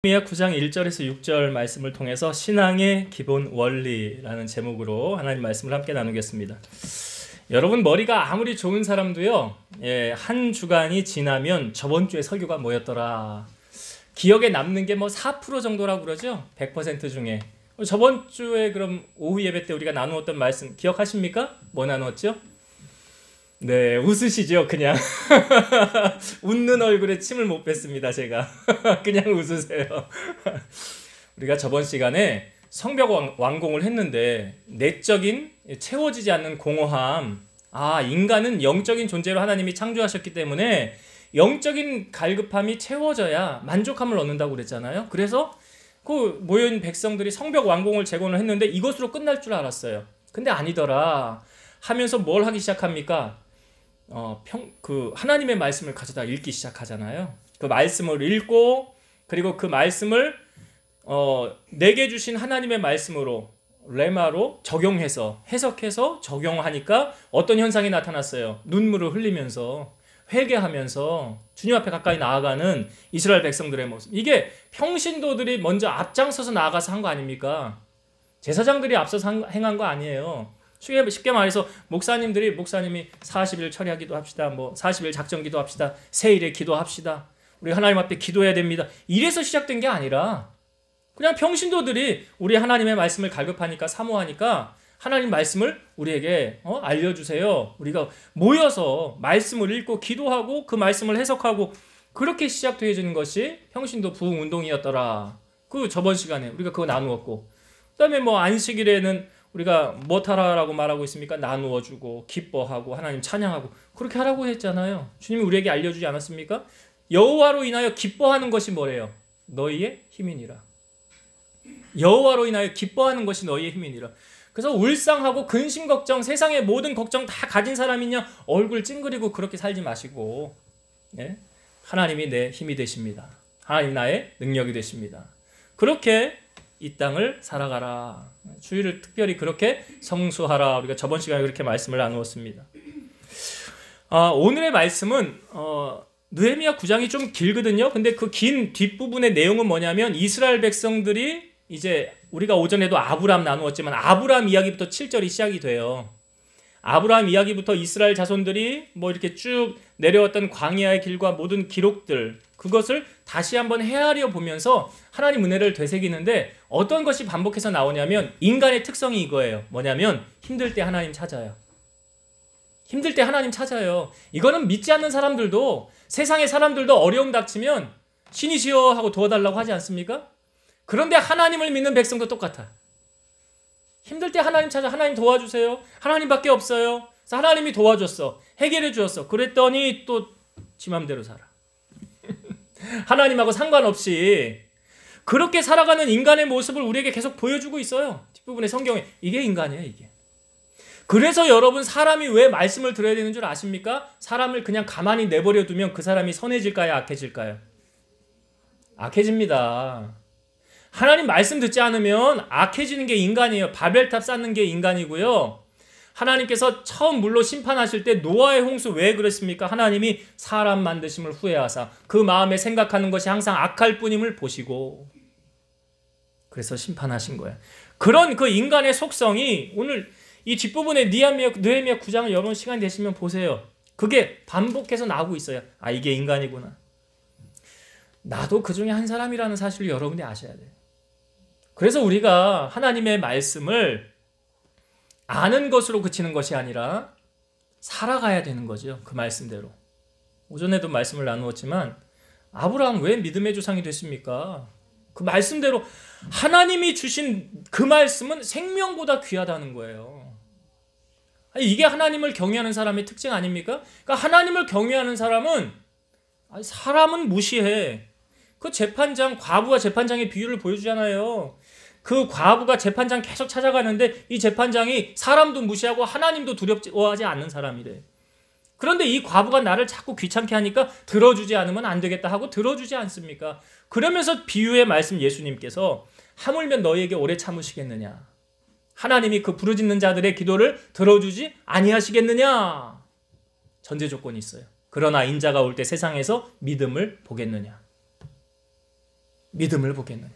느헤미야 9장 1절에서 6절 말씀을 통해서 신앙의 기본 원리라는 제목으로 하나님 말씀을 함께 나누겠습니다. 여러분, 머리가 아무리 좋은 사람도요, 한 주간이 지나면 저번 주에 설교가 뭐였더라, 기억에 남는 게 뭐 4% 정도라고 그러죠. 100% 중에. 저번 주에 그럼 오후 예배 때 우리가 나누었던 말씀 기억하십니까? 뭐 나누었죠? 네, 웃으시죠, 그냥. 웃는 얼굴에 침을 못 뱉습니다, 제가. 그냥 웃으세요. 우리가 저번 시간에 성벽 완공을 했는데, 내적인 채워지지 않는 공허함, 인간은 영적인 존재로 하나님이 창조하셨기 때문에 영적인 갈급함이 채워져야 만족함을 얻는다고 그랬잖아요. 그래서 그 모여있는 백성들이 성벽 완공을 재건을 했는데 이것으로 끝날 줄 알았어요. 근데 아니더라 하면서 뭘 하기 시작합니까? 하나님의 말씀을 가져다 읽기 시작하잖아요. 그 말씀을 읽고, 그리고 그 말씀을 내게 주신 하나님의 말씀으로, 레마로 적용해서, 해석해서 적용하니까 어떤 현상이 나타났어요? 눈물을 흘리면서, 회개하면서 주님 앞에 가까이 나아가는 이스라엘 백성들의 모습. 이게 평신도들이 먼저 앞장서서 나아가서 한 거 아닙니까? 제사장들이 앞서서 행한 거 아니에요. 쉽게 말해서 목사님이 40일 처리하기도 합시다. 40일 작정 기도합시다. 세일에 기도합시다. 우리 하나님 앞에 기도해야 됩니다. 이래서 시작된 게 아니라 그냥 평신도들이 우리 하나님의 말씀을 갈급하니까, 사모하니까 하나님 말씀을 우리에게 알려주세요. 우리가 모여서 말씀을 읽고 기도하고 그 말씀을 해석하고, 그렇게 시작되어지는 것이 평신도 부흥운동이었더라. 그 저번 시간에 우리가 그거 나누었고, 그 다음에 안식일에는 우리가 뭐하라라고 말하고 있습니까? 나누어주고 기뻐하고 하나님 찬양하고 그렇게 하라고 했잖아요. 주님이 우리에게 알려주지 않았습니까? 여호와로 인하여 기뻐하는 것이 뭐래요? 너희의 힘이니라. 여호와로 인하여 기뻐하는 것이 너희의 힘이니라. 그래서 울상하고 근심 걱정, 세상의 모든 걱정 다 가진 사람이냐, 얼굴 찡그리고 그렇게 살지 마시고, 하나님이 내 힘이 되십니다. 하나님 나의 능력이 되십니다. 그렇게 이 땅을 살아가라. 주일을 특별히 그렇게 성수하라. 우리가 저번 시간에 그렇게 말씀을 나누었습니다. 오늘의 말씀은 느헤미야 9장이 좀 길거든요. 근데 그 긴 뒷부분의 내용은 뭐냐면, 이스라엘 백성들이 이제 우리가 오전에도 아브라함 나누었지만 아브라함 이야기부터 7절이 시작이 돼요. 아브라함 이야기부터 이스라엘 자손들이 이렇게 쭉 내려왔던 광야의 길과 모든 기록들, 그것을 다시 한번 헤아려 보면서 하나님 은혜를 되새기는데, 어떤 것이 반복해서 나오냐면 인간의 특성이 이거예요. 뭐냐면 힘들 때 하나님 찾아요. 힘들 때 하나님 찾아요. 이거는 믿지 않는 사람들도, 세상의 사람들도 어려움 닥치면 신이시여 하고 도와달라고 하지 않습니까? 그런데 하나님을 믿는 백성도 똑같아. 힘들 때 하나님 찾아, 하나님 도와주세요. 하나님밖에 없어요. 그래서 하나님이 도와줬어. 해결해 주었어. 그랬더니 또 지 맘대로 살아. 하나님하고 상관없이 그렇게 살아가는 인간의 모습을 우리에게 계속 보여주고 있어요. 뒷부분의 성경에. 이게 인간이에요, 이게. 그래서 여러분, 사람이 왜 말씀을 들어야 되는 줄 아십니까? 사람을 그냥 가만히 내버려 두면 그 사람이 선해질까요, 악해질까요? 악해집니다. 하나님 말씀 듣지 않으면 악해지는 게 인간이에요. 바벨탑 쌓는 게 인간이고요. 하나님께서 처음 물로 심판하실 때 노아의 홍수 왜 그랬습니까? 하나님이 사람 만드심을 후회하사 그 마음에 생각하는 것이 항상 악할 뿐임을 보시고, 그래서 심판하신 거예요. 그런 그 인간의 속성이 오늘 이 뒷부분에 느헤미야 9장을 여러분 시간 되시면 보세요. 그게 반복해서 나오고 있어요. 이게 인간이구나. 나도 그 중에 한 사람이라는 사실을 여러분이 아셔야 돼요. 그래서 우리가 하나님의 말씀을 아는 것으로 그치는 것이 아니라 살아가야 되는 거죠. 그 말씀대로. 오전에도 말씀을 나누었지만 아브라함 왜 믿음의 조상이 됐습니까? 그 말씀대로 하나님이 주신 그 말씀은 생명보다 귀하다는 거예요. 이게 하나님을 경외하는 사람의 특징 아닙니까? 그러니까 하나님을 경외하는 사람은 사람은 무시해. 그 과부와 재판장의 비유를 보여주잖아요. 그 과부가 재판장 계속 찾아가는데 이 재판장이 사람도 무시하고 하나님도 두려워하지 않는 사람이래. 그런데 이 과부가 나를 자꾸 귀찮게 하니까 들어주지 않으면 안 되겠다 하고 들어주지 않습니까? 그러면서 비유의 말씀 예수님께서 하물며 너희에게 오래 참으시겠느냐? 하나님이 그 부르짖는 자들의 기도를 들어주지 아니하시겠느냐? 전제 조건이 있어요. 그러나 인자가 올 때 세상에서 믿음을 보겠느냐? 믿음을 보겠느냐.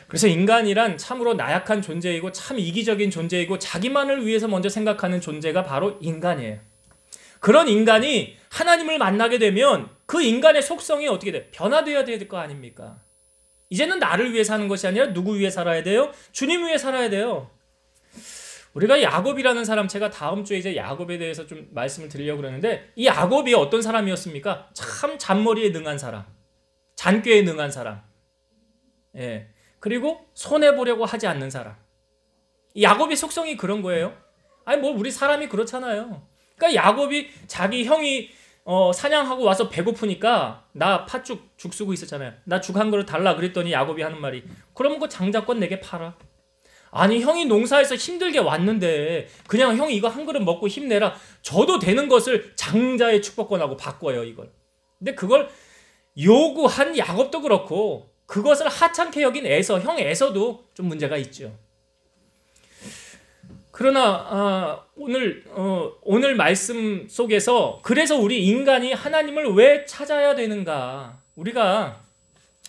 그래서 인간이란 참으로 나약한 존재이고 참 이기적인 존재이고 자기만을 위해서 먼저 생각하는 존재가 바로 인간이에요. 그런 인간이 하나님을 만나게 되면 그 인간의 속성이 어떻게 돼요? 변화되어야 될 거 아닙니까? 이제는 나를 위해 사는 것이 아니라 누구 위해 살아야 돼요? 주님 위해 살아야 돼요. 우리가 야곱이라는 사람, 제가 다음 주에 이제 야곱에 대해서 좀 말씀을 드리려고 그러는데, 이 야곱이 어떤 사람이었습니까? 참 잔머리에 능한 사람, 잔꾀에 능한 사람, 예. 그리고 손해보려고 하지 않는 사람. 이 야곱의 속성이 그런 거예요. 아니 뭐 우리 사람이 그렇잖아요. 그러니까 야곱이 자기 형이 사냥하고 와서 배고프니까 나 팥죽 죽 쓰고 있었잖아요. 나 죽 한 그릇 달라 그랬더니 야곱이 하는 말이, 그러면 그 장자권 내게 팔아. 아니 형이 농사에서 힘들게 왔는데 그냥 형이 이거 한 그릇 먹고 힘내라. 저도 되는 것을 장자의 축복권하고 바꿔요 이걸. 근데 그걸 요구한 야곱도 그렇고 그것을 하찮게 여긴 에서, 형 에서도 좀 문제가 있죠. 그러나 오늘 말씀 속에서 그래서 우리 인간이 하나님을 왜 찾아야 되는가? 우리가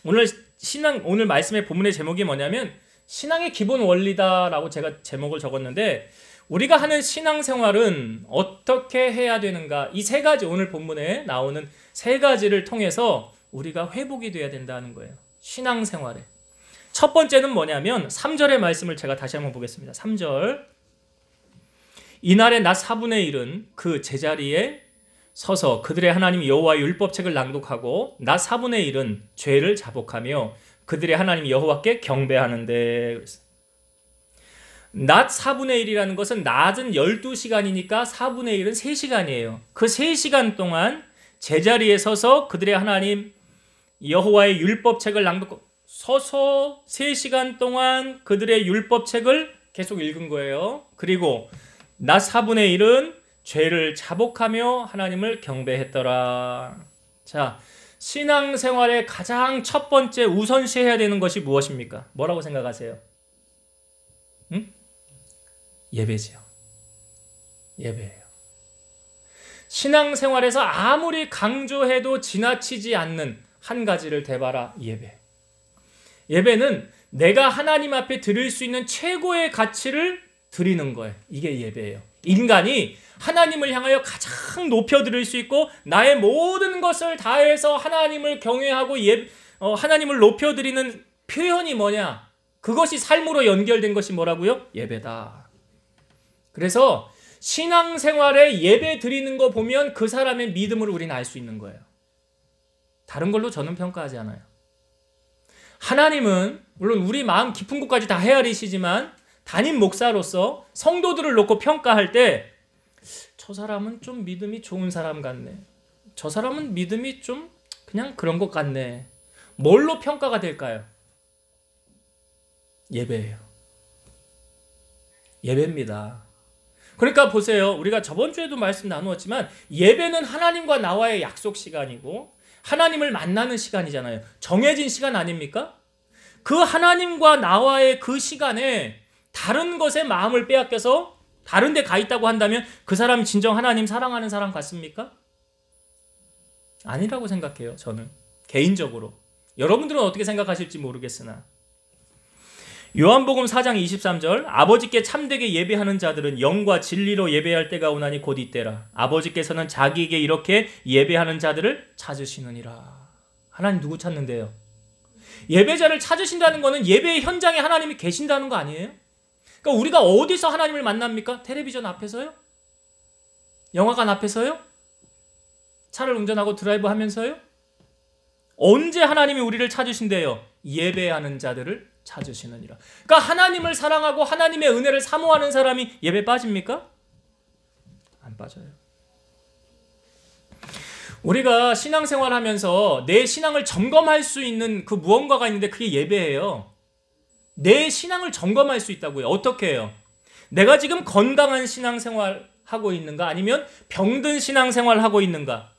오늘 말씀의 본문의 제목이 뭐냐면 신앙의 기본 원리다라고 제가 제목을 적었는데, 우리가 하는 신앙생활은 어떻게 해야 되는가? 이 세 가지, 오늘 본문에 나오는 세 가지를 통해서 우리가 회복이 돼야 된다는 거예요. 신앙생활에. 첫 번째는 뭐냐면 3절의 말씀을 제가 다시 한번 보겠습니다. 3절. 이날에 낮 4분의 1은 그 제자리에 서서 그들의 하나님 여호와의 율법책을 낭독하고 낮 4분의 1은 죄를 자복하며 그들의 하나님 여호와께 경배하는데, 낮 4분의 1이라는 것은 낮은 12시간이니까 4분의 1은 3시간이에요. 그 3시간 동안 제자리에 서서 그들의 하나님 여호와의 율법책을 서서 3시간 동안 그들의 율법책을 계속 읽은 거예요. 그리고 낮 4분의 1은 죄를 자복하며 하나님을 경배했더라. 자, 신앙생활의 가장 첫 번째 우선시해야 되는 것이 무엇입니까? 뭐라고 생각하세요? 예배지요. 예배예요. 신앙생활에서 아무리 강조해도 지나치지 않는 한 가지를 대봐라. 예배. 예배는 내가 하나님 앞에 드릴 수 있는 최고의 가치를 드리는 거예요. 이게 예배예요. 인간이 하나님을 향하여 가장 높여드릴 수 있고 나의 모든 것을 다해서 하나님을 경외하고 하나님을 높여드리는 표현이 뭐냐? 그것이 삶으로 연결된 것이 뭐라고요? 예배다. 그래서 신앙생활에 예배 드리는 거 보면 그 사람의 믿음을 우리는 알 수 있는 거예요. 다른 걸로 저는 평가하지 않아요. 하나님은 물론 우리 마음 깊은 곳까지 다 헤아리시지만 담임 목사로서 성도들을 놓고 평가할 때 저 사람은 좀 믿음이 좋은 사람 같네. 저 사람은 믿음이 좀 그냥 그런 것 같네. 뭘로 평가가 될까요? 예배예요. 예배입니다. 그러니까 보세요. 우리가 저번 주에도 말씀 나누었지만 예배는 하나님과 나와의 약속 시간이고 하나님을 만나는 시간이잖아요. 정해진 시간 아닙니까? 그 하나님과 나와의 그 시간에 다른 것에 마음을 빼앗겨서 다른 데 가 있다고 한다면 그 사람이 진정 하나님 사랑하는 사람 같습니까? 아니라고 생각해요. 저는 개인적으로. 여러분들은 어떻게 생각하실지 모르겠으나 요한복음 4장 23절 아버지께 참되게 예배하는 자들은 영과 진리로 예배할 때가 오나니 곧 이때라. 아버지께서는 자기에게 이렇게 예배하는 자들을 찾으시느니라. 하나님 누구 찾는데요? 예배자를 찾으신다는 것은 예배의 현장에 하나님이 계신다는 거 아니에요? 그러니까 우리가 어디서 하나님을 만납니까? 텔레비전 앞에서요? 영화관 앞에서요? 차를 운전하고 드라이브 하면서요? 언제 하나님이 우리를 찾으신대요? 예배하는 자들을 찾으시느니라. 그러니까 하나님을 사랑하고 하나님의 은혜를 사모하는 사람이 예배 빠집니까? 안 빠져요. 우리가 신앙생활 하면서 내 신앙을 점검할 수 있는 그 무언가가 있는데 그게 예배예요. 내 신앙을 점검할 수 있다고요. 어떻게 해요? 내가 지금 건강한 신앙생활 하고 있는가 아니면 병든 신앙생활 하고 있는가?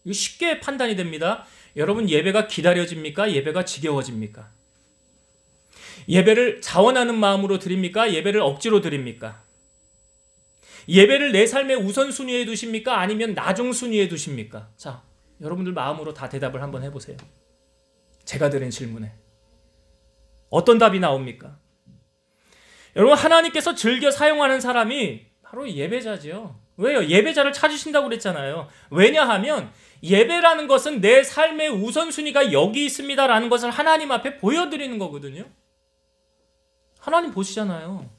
이거 쉽게 판단이 됩니다. 여러분 예배가 기다려집니까? 예배가 지겨워집니까? 예배를 자원하는 마음으로 드립니까? 예배를 억지로 드립니까? 예배를 내 삶의 우선순위에 두십니까? 아니면 나중순위에 두십니까? 자, 여러분들 마음으로 다 대답을 한번 해보세요. 제가 드린 질문에 어떤 답이 나옵니까? 여러분, 하나님께서 즐겨 사용하는 사람이 바로 예배자지요. 왜요? 예배자를 찾으신다고 그랬잖아요. 왜냐하면 예배라는 것은 내 삶의 우선순위가 여기 있습니다라는 것을 하나님 앞에 보여드리는 거거든요. 하나님 보시잖아요.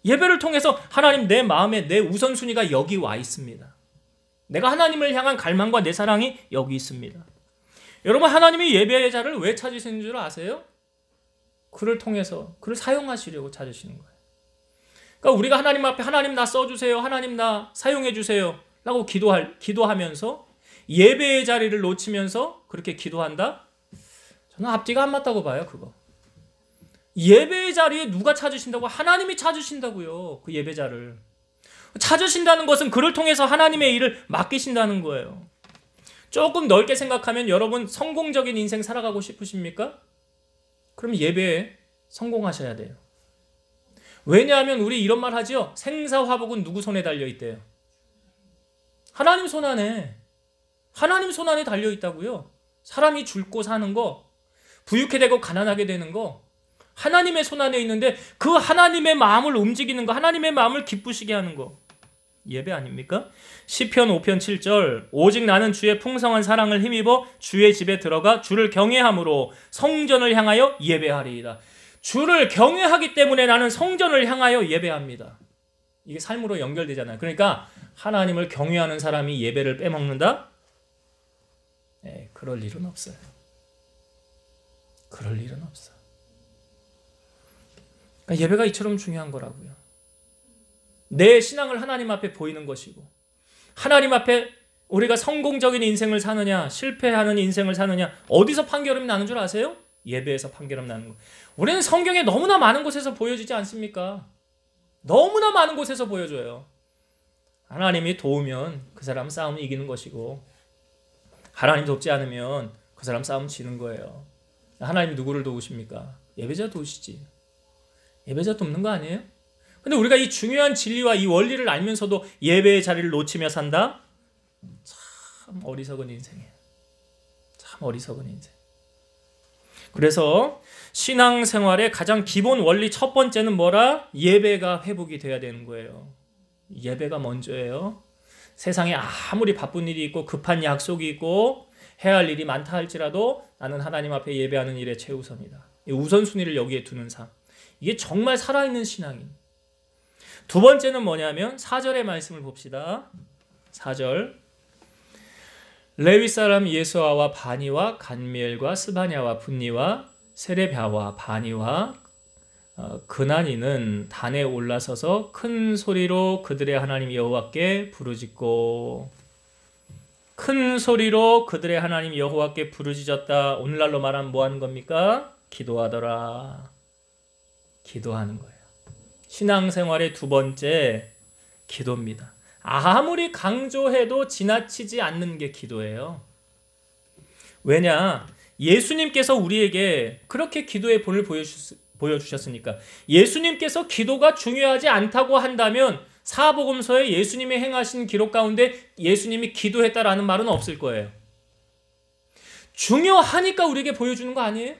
예배를 통해서 하나님, 내 마음에 내 우선순위가 여기 와 있습니다. 내가 하나님을 향한 갈망과 내 사랑이 여기 있습니다. 여러분, 하나님이 예배자를 왜 찾으시는 줄 아세요? 그를 통해서, 그를 사용하시려고 찾으시는 거예요. 그러니까 우리가 하나님 앞에 하나님 나 써주세요, 하나님 나 사용해 주세요 라고 기도하면서 예배의 자리를 놓치면서 그렇게 기도한다? 저는 앞뒤가 안 맞다고 봐요. 그거 예배의 자리에 누가 찾으신다고? 하나님이 찾으신다고요. 그 예배자를 찾으신다는 것은 그를 통해서 하나님의 일을 맡기신다는 거예요. 조금 넓게 생각하면 여러분, 성공적인 인생 살아가고 싶으십니까? 그럼 예배에 성공하셔야 돼요. 왜냐하면 우리 이런 말 하죠. 생사화복은 누구 손에 달려있대요? 하나님 손 안에. 하나님 손 안에 달려있다고요. 사람이 죽고 사는 거, 부유하게 되고 가난하게 되는 거 하나님의 손 안에 있는데, 그 하나님의 마음을 움직이는 거, 하나님의 마음을 기쁘시게 하는 거, 예배 아닙니까? 시편 5편 7절 오직 나는 주의 풍성한 사랑을 힘입어 주의 집에 들어가 주를 경외함으로 성전을 향하여 예배하리이다. 주를 경외하기 때문에 나는 성전을 향하여 예배합니다. 이게 삶으로 연결되잖아요. 그러니까 하나님을 경외하는 사람이 예배를 빼먹는다? 그럴 일은 없어요. 그럴 일은 없어. 그러니까 예배가 이처럼 중요한 거라고요. 내 신앙을 하나님 앞에 보이는 것이고, 하나님 앞에 우리가 성공적인 인생을 사느냐 실패하는 인생을 사느냐 어디서 판결음이 나는 줄 아세요? 예배에서 판결음 나는 거. 우리는 성경에 너무나 많은 곳에서 보여지지 않습니까? 너무나 많은 곳에서 보여줘요. 하나님이 도우면 그 사람 싸움은 이기는 것이고, 하나님 돕지 않으면 그 사람 싸움 지는 거예요. 하나님이 누구를 도우십니까? 예배자 도우시지. 예배자 돕는 거 아니에요? 근데 우리가 이 중요한 진리와 이 원리를 알면서도 예배의 자리를 놓치며 산다? 참 어리석은 인생이에요. 참 어리석은 인생. 그래서 신앙생활의 가장 기본 원리 첫 번째는 뭐라? 예배가 회복이 돼야 되는 거예요. 예배가 먼저예요. 세상에 아무리 바쁜 일이 있고 급한 약속이 있고 해야 할 일이 많다 할지라도 나는 하나님 앞에 예배하는 일에 최우선이다. 이 우선순위를 여기에 두는 삶. 이게 정말 살아있는 신앙인. 두 번째는 뭐냐면 4절의 말씀을 봅시다. 4절. 레위 사람 예수아와 바니와 간미엘과 스바냐와 분니와 세레비아와 바니와 그나니는 단에 올라서서 큰 소리로 그들의 하나님 여호와께 부르짖고, 큰 소리로 그들의 하나님 여호와께 부르짖었다. 오늘날로 말하면 뭐 하는 겁니까? 기도하더라. 기도하는 거예요. 신앙생활의 두 번째, 기도입니다. 아무리 강조해도 지나치지 않는 게 기도예요. 왜냐? 예수님께서 우리에게 그렇게 기도의 본을 보여주셨으니까. 예수님께서 기도가 중요하지 않다고 한다면 사복음서에 예수님이 행하신 기록 가운데 예수님이 기도했다라는 말은 없을 거예요. 중요하니까 우리에게 보여주는 거 아니에요?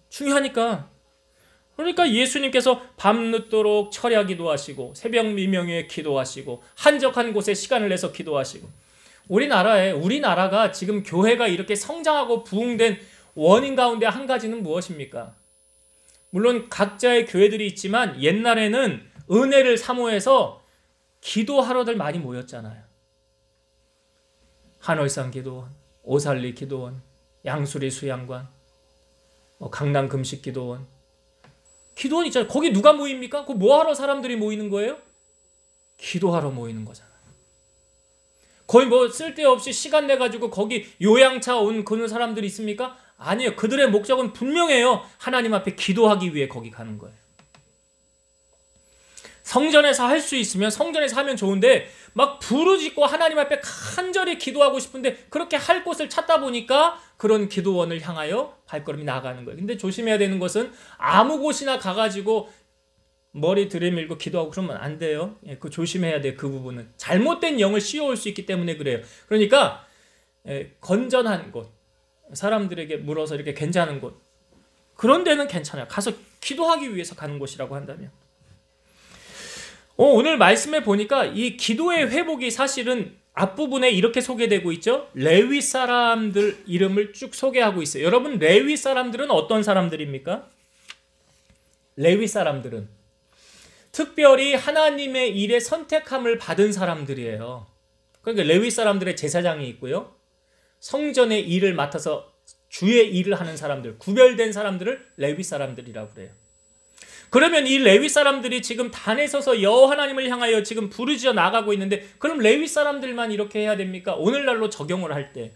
중요하니까. 그러니까 예수님께서 밤늦도록 철야 기도하시고 새벽 미명에 기도하시고 한적한 곳에 시간을 내서 기도하시고, 우리나라가 지금 교회가 이렇게 성장하고 부흥된 원인 가운데 한 가지는 무엇입니까? 물론 각자의 교회들이 있지만 옛날에는 은혜를 사모해서 기도하러들 많이 모였잖아요. 한월산 기도원, 오살리 기도원, 양수리 수양관, 강남 금식 기도원, 기도원 있잖아요. 거기 누가 모입니까? 그 뭐하러 사람들이 모이는 거예요? 기도하러 모이는 거잖아요. 거의 뭐 쓸데없이 시간 내가지고 거기 요양차 온 그런 사람들이 있습니까? 아니에요. 그들의 목적은 분명해요. 하나님 앞에 기도하기 위해 거기 가는 거예요. 성전에서 할 수 있으면 성전에서 하면 좋은데 막 부르짖고 하나님 앞에 간절히 기도하고 싶은데 그렇게 할 곳을 찾다 보니까 그런 기도원을 향하여 발걸음이 나가는 거예요. 근데 조심해야 되는 것은 아무 곳이나 가가지고 머리 들이밀고 기도하고 그러면 안 돼요. 그 조심해야 돼요. 그 부분은 잘못된 영을 씌워올 수 있기 때문에 그래요. 그러니까 건전한 곳, 사람들에게 물어서 이렇게 괜찮은 곳, 그런 데는 괜찮아요. 가서 기도하기 위해서 가는 곳이라고 한다면. 오늘 말씀에 보니까 이 기도의 회복이 사실은 앞부분에 이렇게 소개되고 있죠. 레위 사람들 이름을 쭉 소개하고 있어요. 여러분, 레위 사람들은 어떤 사람들입니까? 레위 사람들은 특별히 하나님의 일에 선택함을 받은 사람들이에요. 그러니까 레위 사람들의 제사장이 있고요, 성전의 일을 맡아서 주의 일을 하는 사람들, 구별된 사람들을 레위 사람들이라고 그래요. 그러면 이 레위 사람들이 지금 단에 서서 여호와 하나님을 향하여 지금 부르짖어 나가고 있는데, 그럼 레위 사람들만 이렇게 해야 됩니까? 오늘날로 적용을 할 때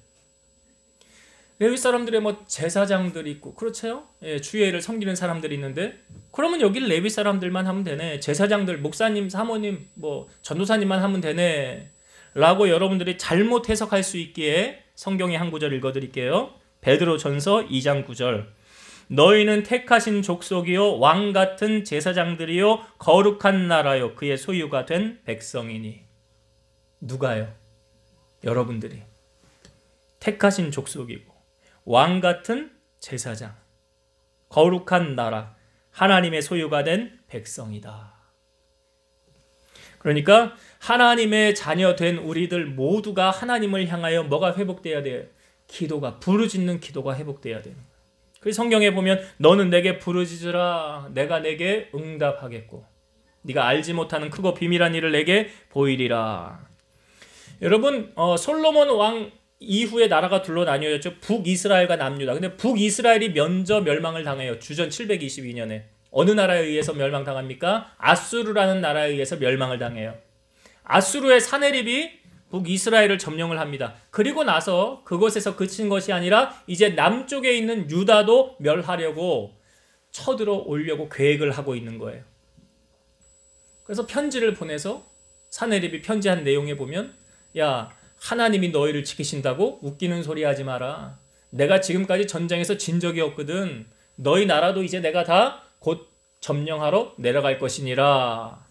레위 사람들의 뭐 제사장들이 있고, 그렇죠? 예, 주의 일을 섬기는 사람들이 있는데, 그러면 여기 레위 사람들만 하면 되네, 제사장들, 목사님, 사모님, 뭐 전도사님만 하면 되네 라고 여러분들이 잘못 해석할 수 있기에 성경의 한 구절 읽어드릴게요. 베드로전서 2장 9절. 너희는 택하신 족속이요 왕 같은 제사장들이요 거룩한 나라요 그의 소유가 된 백성이니. 누가요? 여러분들이 택하신 족속이고 왕 같은 제사장, 거룩한 나라, 하나님의 소유가 된 백성이다. 그러니까 하나님의 자녀 된 우리들 모두가 하나님을 향하여 뭐가 회복돼야 돼요? 기도가, 부르짖는 기도가 회복돼야 돼요. 그래서 성경에 보면 너는 내게 부르짖으라 내가 내게 응답하겠고 네가 알지 못하는 크고 비밀한 일을 내게 보이리라. 여러분, 솔로몬 왕 이후에 나라가 둘로 나뉘어졌죠. 북이스라엘과 남유다. 근데 북이스라엘이 먼저 멸망을 당해요. 주전 722년에. 어느 나라에 의해서 멸망당합니까? 아수르라는 나라에 의해서 멸망을 당해요. 아수르의 사네립이 북이스라엘을 점령을 합니다. 그리고 나서 그곳에서 그친 것이 아니라 이제 남쪽에 있는 유다도 멸하려고 쳐들어오려고 계획을 하고 있는 거예요. 그래서 편지를 보내서 사네립이 편지한 내용에 보면, 야, 하나님이 너희를 지키신다고? 웃기는 소리 하지 마라. 내가 지금까지 전쟁에서 진 적이 없거든. 너희 나라도 이제 내가 다 곧 점령하러 내려갈 것이니라.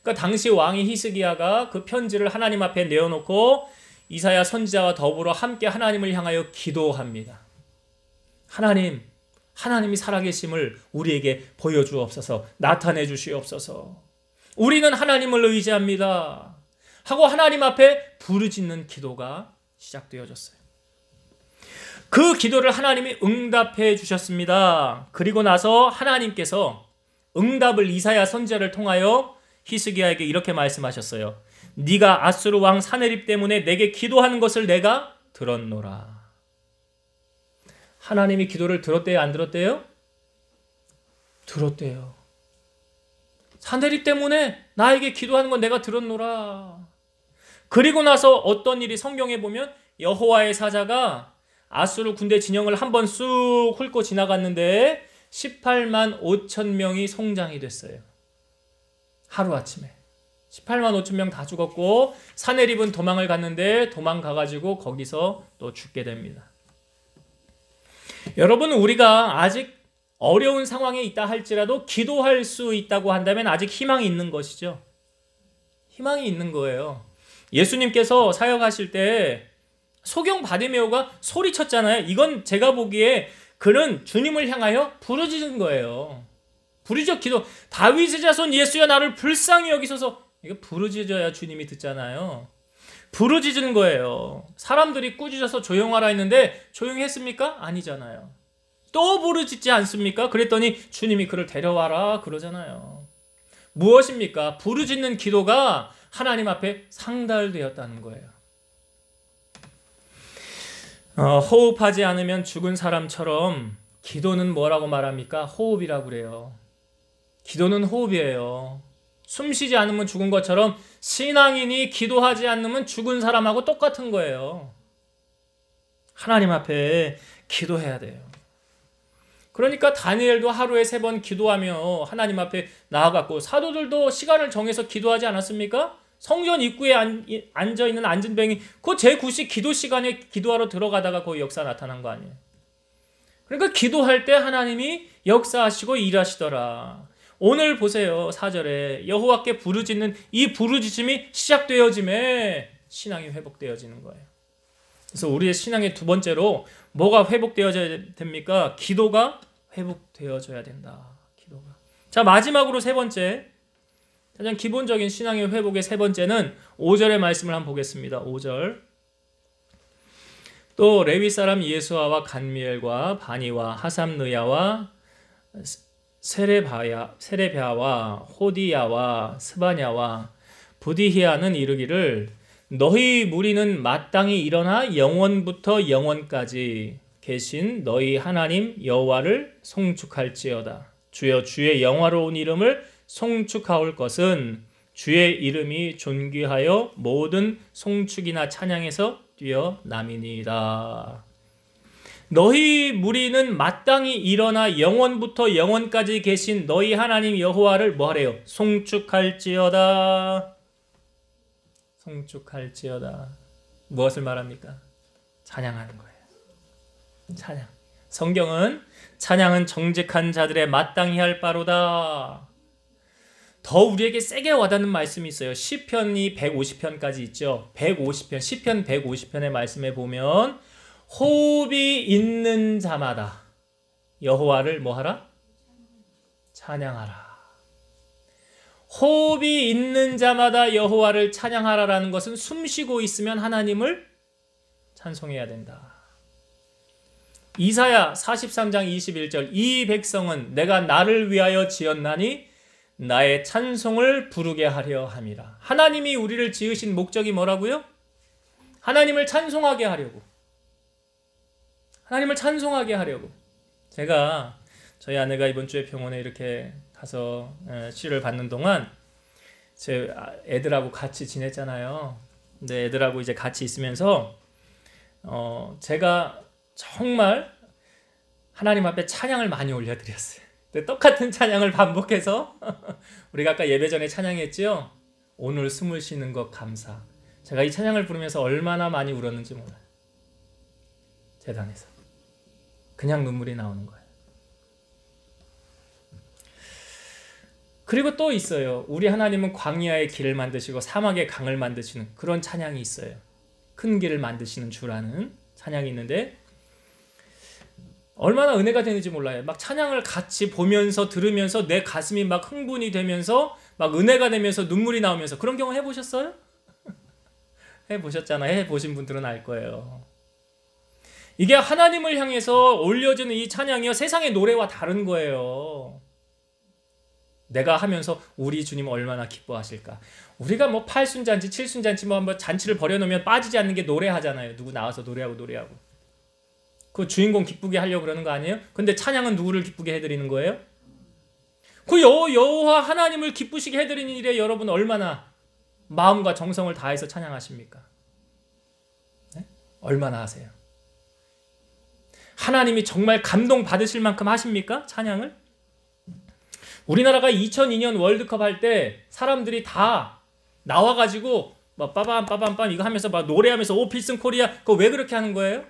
그러니까 당시 왕이 히스기야가 그 편지를 하나님 앞에 내어놓고 이사야 선지자와 더불어 함께 하나님을 향하여 기도합니다. 하나님, 하나님이 살아계심을 우리에게 보여주옵소서, 나타내 주시옵소서. 우리는 하나님을 의지합니다 하고 하나님 앞에 부르짖는 기도가 시작되어졌어요. 그 기도를 하나님이 응답해 주셨습니다. 그리고 나서 하나님께서 응답을 이사야 선지자를 통하여 히스기야에게 이렇게 말씀하셨어요. 네가 아수르 왕 사네립 때문에 내게 기도하는 것을 내가 들었노라. 하나님이 기도를 들었대요, 안 들었대요? 들었대요. 사네립 때문에 나에게 기도하는 건 내가 들었노라. 그리고 나서 어떤 일이 성경에 보면 여호와의 사자가 아수르 군대 진영을 한번 쑥 훑고 지나갔는데 18만 5천 명이 송장이 됐어요. 하루아침에 18만 5천 명 다 죽었고 사네립은 도망을 갔는데 도망가가지고 거기서 또 죽게 됩니다. 여러분, 우리가 아직 어려운 상황에 있다 할지라도 기도할 수 있다고 한다면 아직 희망이 있는 것이죠. 희망이 있는 거예요. 예수님께서 사역하실 때 소경 바디메오가 소리쳤잖아요. 이건 제가 보기에 그는 주님을 향하여 부르짖은 거예요. 부르짖어 기도. 다윗의 자손 예수여 나를 불쌍히 여기소서. 이거 부르짖어야 주님이 듣잖아요. 부르짖은 거예요. 사람들이 꾸짖어서 조용하라 했는데 조용했습니까? 아니잖아요. 또 부르짖지 않습니까? 그랬더니 주님이 그를 데려와라 그러잖아요. 무엇입니까? 부르짖는 기도가 하나님 앞에 상달되었다는 거예요. 호흡하지 않으면 죽은 사람처럼 기도는 뭐라고 말합니까? 호흡이라고 그래요. 기도는 호흡이에요. 숨 쉬지 않으면 죽은 것처럼 신앙인이 기도하지 않으면 죽은 사람하고 똑같은 거예요. 하나님 앞에 기도해야 돼요. 그러니까 다니엘도 하루에 3번 기도하며 하나님 앞에 나아갔고, 사도들도 시간을 정해서 기도하지 않았습니까? 성전 입구에 앉아있는 안진뱅이, 그 제9시 기도 시간에 기도하러 들어가다가 거기 역사 나타난 거 아니에요. 그러니까 기도할 때 하나님이 역사하시고 일하시더라. 오늘 보세요. 4절에 여호와께 부르짖는 이 부르짖음이 시작되어짐에 신앙이 회복되어지는 거예요. 그래서 우리의 신앙의 두 번째로 뭐가 회복되어져야 됩니까? 기도가 회복되어져야 된다. 기도가. 자, 마지막으로 세 번째, 가장 기본적인 신앙의 회복의 세 번째는 5절의 말씀을 한번 보겠습니다. 5절. 또 레위 사람 예수아와 간미엘과 바니와 하삼느야와 세레비아와 호디야와 스바냐와 부디히아는 이르기를 너희 무리는 마땅히 일어나 영원부터 영원까지 계신 너희 하나님 여호와를 송축할지어다. 주여 주의 영화로운 이름을 송축하올 것은 주의 이름이 존귀하여 모든 송축이나 찬양에서 뛰어남이니이다. 너희 무리는 마땅히 일어나 영원부터 영원까지 계신 너희 하나님 여호와를 뭐하래요? 송축할지어다. 송축할지어다. 무엇을 말합니까? 찬양하는 거예요. 찬양. 성경은 찬양은 정직한 자들의 마땅히 할 바로다. 더 우리에게 세게 와닿는 말씀이 있어요. 시편이 150편까지 있죠. 150편, 시편 150편의 말씀에 보면 호흡이 있는 자마다 여호와를 뭐하라? 찬양하라. 호흡이 있는 자마다 여호와를 찬양하라라는 것은 숨 쉬고 있으면 하나님을 찬송해야 된다. 이사야 43장 21절 이 백성은 내가 나를 위하여 지었나니 나의 찬송을 부르게 하려 함이라. 하나님이 우리를 지으신 목적이 뭐라고요? 하나님을 찬송하게 하려고. 하나님을 찬송하게 하려고. 제가 저희 아내가 이번 주에 병원에 이렇게 가서 치료를 받는 동안 제 애들하고 같이 지냈잖아요. 근데 애들하고 이제 같이 있으면서 제가 정말 하나님 앞에 찬양을 많이 올려드렸어요. 똑같은 찬양을 반복해서 우리가 아까 예배 전에 찬양했죠. 오늘 숨을 쉬는 것 감사. 제가 이 찬양을 부르면서 얼마나 많이 울었는지 몰라요. 재단에서 그냥 눈물이 나오는 거예요. 그리고 또 있어요. 우리 하나님은 광야의 길을 만드시고 사막의 강을 만드시는 그런 찬양이 있어요. 큰 길을 만드시는 주라는 찬양이 있는데 얼마나 은혜가 되는지 몰라요. 막 찬양을 같이 보면서 들으면서 내 가슴이 막 흥분이 되면서 막 은혜가 되면서 눈물이 나오면서 그런 경험 해보셨어요? 해보셨잖아요. 해보신 분들은 알 거예요. 이게 하나님을 향해서 올려지는 이 찬양이요 세상의 노래와 다른 거예요. 내가 하면서 우리 주님 얼마나 기뻐하실까. 우리가 뭐 팔순잔치, 칠순잔치 뭐 한번 잔치를 벌여놓으면 빠지지 않는 게 노래하잖아요. 누구 나와서 노래하고. 그 주인공 기쁘게 하려고 그러는 거 아니에요? 근데 찬양은 누구를 기쁘게 해드리는 거예요? 그 여호와 하나님을 기쁘시게 해드리는 일에 여러분 얼마나 마음과 정성을 다해서 찬양하십니까? 네? 얼마나 하세요? 하나님이 정말 감동 받으실 만큼 하십니까? 찬양을? 우리나라가 2002년 월드컵 할 때 사람들이 다 나와가지고 막 빠밤 이거 하면서 막 노래하면서 오 필승 코리아 그거 왜 그렇게 하는 거예요?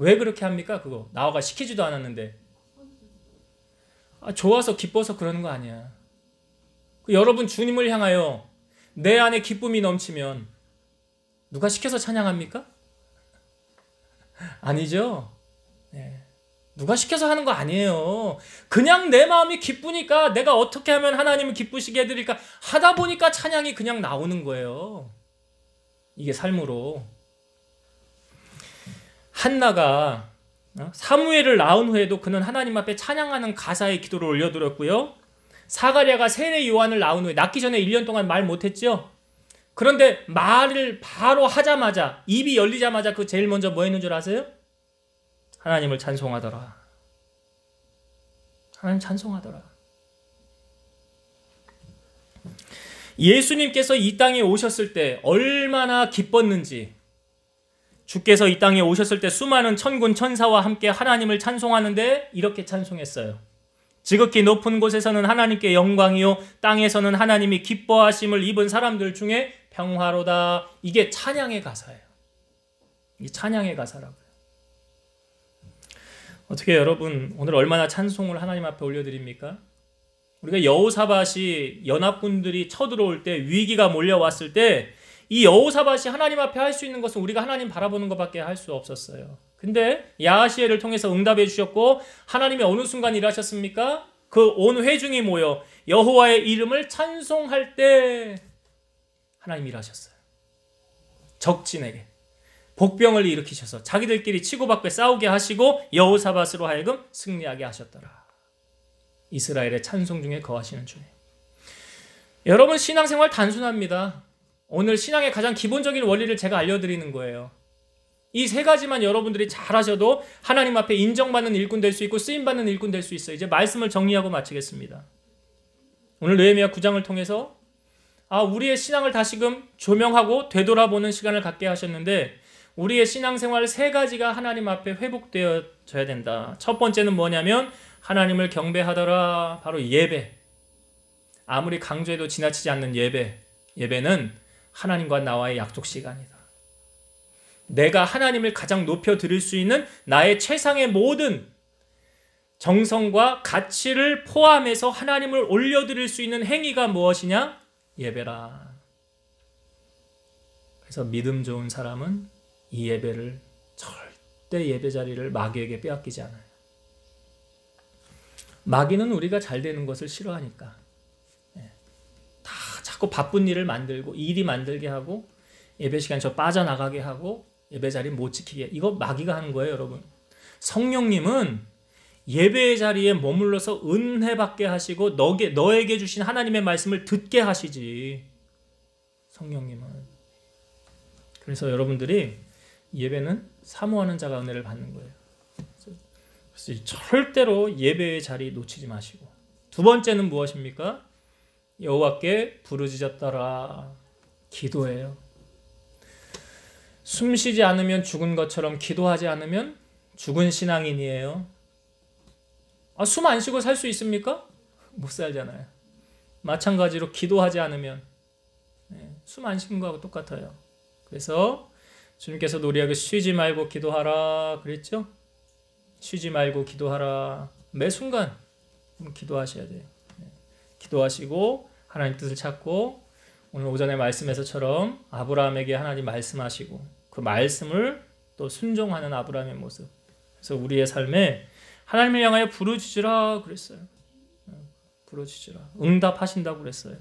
왜 그렇게 합니까? 그거 나와가 시키지도 않았는데. 좋아서 기뻐서 그러는 거 아니야. 여러분 주님을 향하여 내 안에 기쁨이 넘치면 누가 시켜서 찬양합니까? 아니죠. 네. 누가 시켜서 하는 거 아니에요. 그냥 내 마음이 기쁘니까 내가 어떻게 하면 하나님을 기쁘시게 해드릴까 하다 보니까 찬양이 그냥 나오는 거예요. 이게 삶으로. 한나가 사무엘을 낳은 후에도 그는 하나님 앞에 찬양하는 가사의 기도를 올려드렸고요. 사가랴가 세례 요한을 낳은 후에 낳기 전에 1년 동안 말 못했죠. 그런데 말을 바로 하자마자 입이 열리자마자 그 제일 먼저 뭐 했는 줄 아세요? 하나님을 찬송하더라. 하나님 찬송하더라. 예수님께서 이 땅에 오셨을 때 얼마나 기뻤는지 주께서 이 땅에 오셨을 때 수많은 천군 천사와 함께 하나님을 찬송하는데 이렇게 찬송했어요. 지극히 높은 곳에서는 하나님께 영광이요 땅에서는 하나님이 기뻐하심을 입은 사람들 중에 평화로다. 이게 찬양의 가사예요. 이 찬양의 가사라고요. 어떻게 여러분 오늘 얼마나 찬송을 하나님 앞에 올려드립니까? 우리가 여호사밧이 연합군들이 쳐들어올 때 위기가 몰려왔을 때 이 여호사밧이 하나님 앞에 할 수 있는 것은 우리가 하나님 바라보는 것밖에 할 수 없었어요. 근데 야하시엘을 통해서 응답해 주셨고 하나님이 어느 순간 일하셨습니까? 그 온 회중이 모여 여호와의 이름을 찬송할 때 하나님이 일하셨어요. 적진에게 복병을 일으키셔서 자기들끼리 치고받고 싸우게 하시고 여호사밧으로 하여금 승리하게 하셨더라. 이스라엘의 찬송 중에 거하시는 주님. 여러분, 신앙생활 단순합니다. 오늘 신앙의 가장 기본적인 원리를 제가 알려드리는 거예요. 이 세 가지만 여러분들이 잘 하셔도 하나님 앞에 인정받는 일꾼 될 수 있고 쓰임받는 일꾼 될 수 있어요. 이제 말씀을 정리하고 마치겠습니다. 오늘 느헤미야 9장을 통해서 우리의 신앙을 다시금 조명하고 되돌아보는 시간을 갖게 하셨는데 우리의 신앙생활 세 가지가 하나님 앞에 회복되어져야 된다. 첫 번째는 뭐냐면 하나님을 경배하더라. 바로 예배. 아무리 강조해도 지나치지 않는 예배. 예배는 하나님과 나와의 약속 시간이다. 내가 하나님을 가장 높여드릴 수 있는 나의 최상의 모든 정성과 가치를 포함해서 하나님을 올려드릴 수 있는 행위가 무엇이냐? 예배라. 그래서 믿음 좋은 사람은 이 예배를 절대 예배 자리를 마귀에게 빼앗기지 않아요. 마귀는 우리가 잘 되는 것을 싫어하니까 다 자꾸 바쁜 일을 만들고 일이 만들게 하고 예배 시간 저 빠져나가게 하고 예배 자리 못 지키게, 이거 마귀가 하는 거예요, 여러분. 성령님은 예배의 자리에 머물러서 은혜 받게 하시고 너에게 주신 하나님의 말씀을 듣게 하시지. 성령님은. 그래서 여러분들이 예배는 사모하는 자가 은혜를 받는 거예요. 그래서 절대로 예배의 자리 놓치지 마시고. 두 번째는 무엇입니까? 여호와께 부르짖었더라. 기도예요. 숨 쉬지 않으면 죽은 것처럼 기도하지 않으면 죽은 신앙인이에요. 숨 안 쉬고 살 수 있습니까? 못 살잖아요. 마찬가지로 기도하지 않으면 숨 안 쉬는 거하고 똑같아요. 그래서 주님께서 우리에게 쉬지 말고 기도하라 그랬죠? 쉬지 말고 기도하라. 매 순간 기도하셔야 돼요. 기도하시고 하나님 뜻을 찾고 오늘 오전에 말씀에서처럼 아브라함에게 하나님 말씀하시고 그 말씀을 또 순종하는 아브라함의 모습. 그래서 우리의 삶에 하나님을 향하여 부르짖으라 그랬어요. 부르짖으라. 응답하신다고 그랬어요.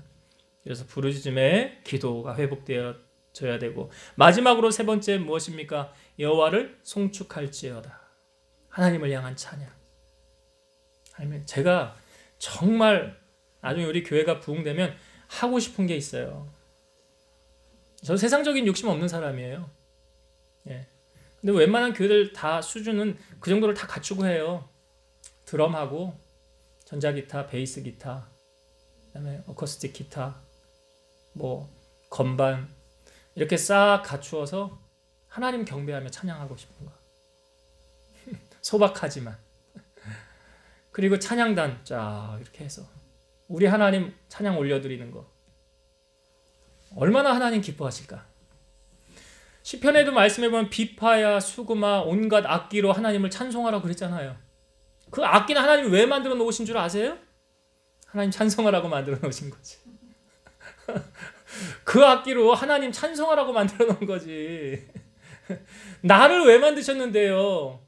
그래서 부르짖음에 기도가 회복되어져야 되고 마지막으로 세 번째 무엇입니까? 여호와를 송축할지어다. 하나님을 향한 찬양. 하나님, 제가 정말 나중에 우리 교회가 부흥되면 하고 싶은 게 있어요. 저 세상적인 욕심 없는 사람이에요. 근데 웬만한 교회들 다 수준은 그 정도를 다 갖추고 해요. 드럼하고 전자기타, 베이스 기타, 그다음에 어쿠스틱 기타, 뭐 건반 이렇게 싹 갖추어서 하나님 경배하며 찬양하고 싶은 거. 소박하지만. 그리고 찬양단 쫙 이렇게 해서 우리 하나님 찬양 올려드리는 거. 얼마나 하나님 기뻐하실까? 시편에도 말씀해보면 비파야 수금아 온갖 악기로 하나님을 찬송하라고 그랬잖아요. 그 악기는 하나님이 왜 만들어 놓으신 줄 아세요? 하나님 찬송하라고 만들어 놓으신 거지. 그 악기로 하나님 찬송하라고 만들어 놓은 거지. 나를 왜 만드셨는데요?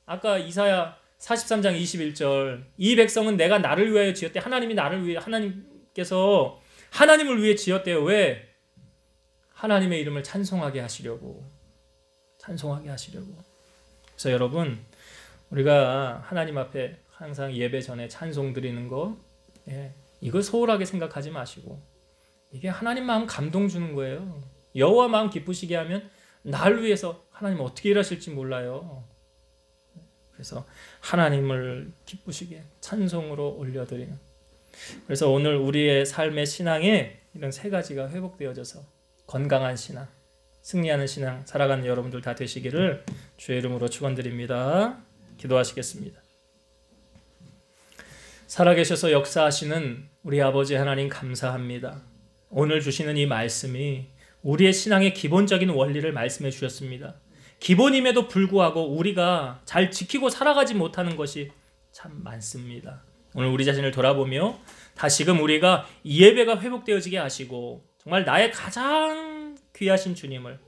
아까 이사야 43장 21절 이 백성은 내가 나를 위하여 지었대. 하나님이 나를 위해 하나님께서 하나님을 위해 지었대요. 왜? 하나님의 이름을 찬송하게 하시려고. 찬송하게 하시려고. 그래서 여러분 우리가 하나님 앞에 항상 예배 전에 찬송 드리는 거 이걸 소홀하게 생각하지 마시고 이게 하나님 마음 감동 주는 거예요. 여호와 마음 기쁘시게 하면 나를 위해서 하나님 어떻게 일하실지 몰라요. 그래서 하나님을 기쁘시게 찬송으로 올려드리는. 그래서 오늘 우리의 삶의 신앙에 이런 세 가지가 회복되어져서 건강한 신앙, 승리하는 신앙 살아가는 여러분들 다 되시기를 주의 이름으로 축원드립니다. 기도하시겠습니다. 살아계셔서 역사하시는 우리 아버지 하나님 감사합니다. 오늘 주시는 이 말씀이 우리의 신앙의 기본적인 원리를 말씀해 주셨습니다. 기본임에도 불구하고 우리가 잘 지키고 살아가지 못하는 것이 참 많습니다. 오늘 우리 자신을 돌아보며 다시금 우리가 이 예배가 회복되어지게 하시고 정말 나의 가장 귀하신 주님을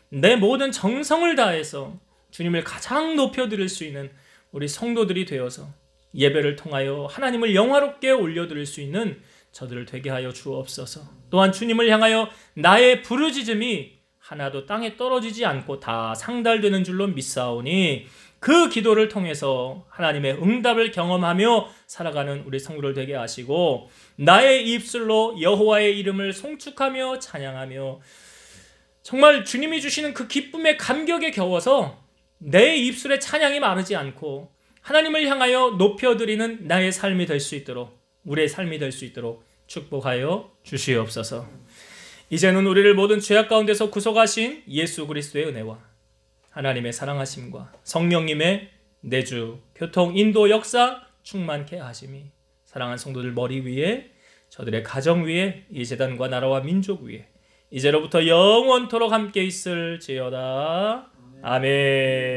내 모든 정성을 다해서 주님을 가장 높여드릴 수 있는 우리 성도들이 되어서 예배를 통하여 하나님을 영화롭게 올려드릴 수 있는 저들을 되게 하여 주옵소서. 또한 주님을 향하여 나의 부르짖음이 하나도 땅에 떨어지지 않고 다 상달되는 줄로 믿사오니 그 기도를 통해서 하나님의 응답을 경험하며 살아가는 우리 성도를 되게 하시고 나의 입술로 여호와의 이름을 송축하며 찬양하며 정말 주님이 주시는 그 기쁨의 감격에 겨워서 내 입술에 찬양이 마르지 않고 하나님을 향하여 높여드리는 나의 삶이 될 수 있도록 우리의 삶이 될 수 있도록 축복하여 주시옵소서. 이제는 우리를 모든 죄악 가운데서 구속하신 예수 그리스도의 은혜와 하나님의 사랑하심과 성령님의 내주, 교통, 인도, 역사 충만케 하심이 사랑하는 성도들 머리 위에 저들의 가정 위에 이 제단과 나라와 민족 위에 이제로부터 영원토록 함께 있을지어다. 아멘.